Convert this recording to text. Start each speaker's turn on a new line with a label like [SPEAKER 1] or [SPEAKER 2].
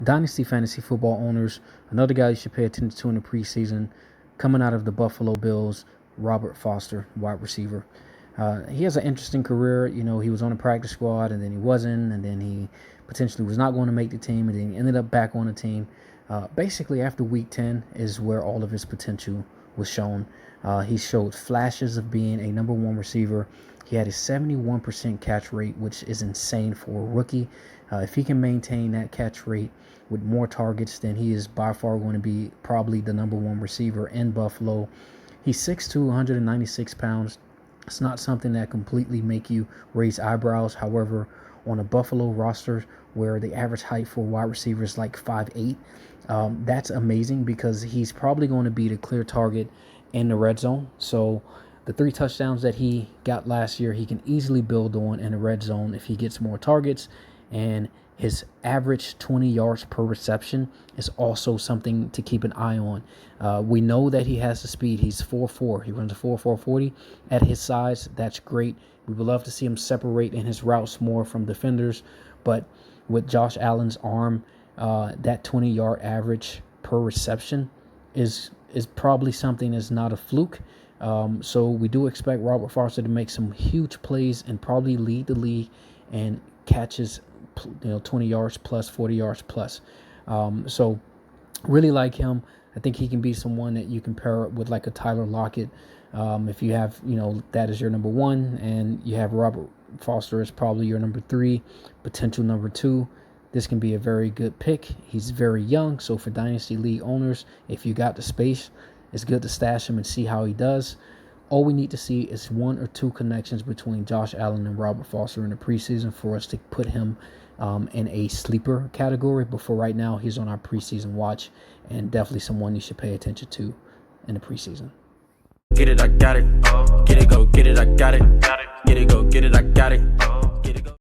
[SPEAKER 1] Dynasty fantasy football owners, another guy you should pay attention to in the preseason, coming out of the Buffalo Bills, Robert Foster, wide receiver. He has an interesting career. You know, he was on the practice squad, and then he wasn't, and then he potentially was not going to make the team, and then he ended up back on the team. Basically, after week 10 is where all of his potential was shown. He showed flashes of being a number one receiver. He had a 71% catch rate, which is insane for a rookie. If he can maintain that catch rate with more targets, then he is by far going to be probably the number one receiver in Buffalo. He's 6'2", 196 pounds. It's not something that completely make you raise eyebrows. However, on a Buffalo roster where the average height for wide receiver is like 5'8", that's amazing because he's probably going to be the clear target in the red zone. So the 3 touchdowns that he got last year, he can easily build on in the red zone if he gets more targets. And his average 20 yards per reception is also something to keep an eye on. We know that he has the speed. He's 4'4". He runs a 4'4" 40. At his size, that's great. We would love to see him separate in his routes more from defenders. But with Josh Allen's arm, that 20-yard average per reception is probably something that's not a fluke. So we do expect Robert Foster to make some huge plays and probably lead the league and catches 20 yards plus, 40 yards plus. So really like him. I think he can be someone that you can pair up with like a Tyler Lockett. If you have, that is your number 1 and you have Robert Foster as probably your number 3, potential number 2. This can be a very good pick. He's very young. So for Dynasty League owners, if you got the space, it's good to stash him and see how he does. All we need to see is 1 or 2 connections between Josh Allen and Robert Foster in the preseason for us to put him in a sleeper category. But for right now, he's on our preseason watch and definitely someone you should pay attention to in the preseason.
[SPEAKER 2] Get it, I got it. Get it, go get it, I got it.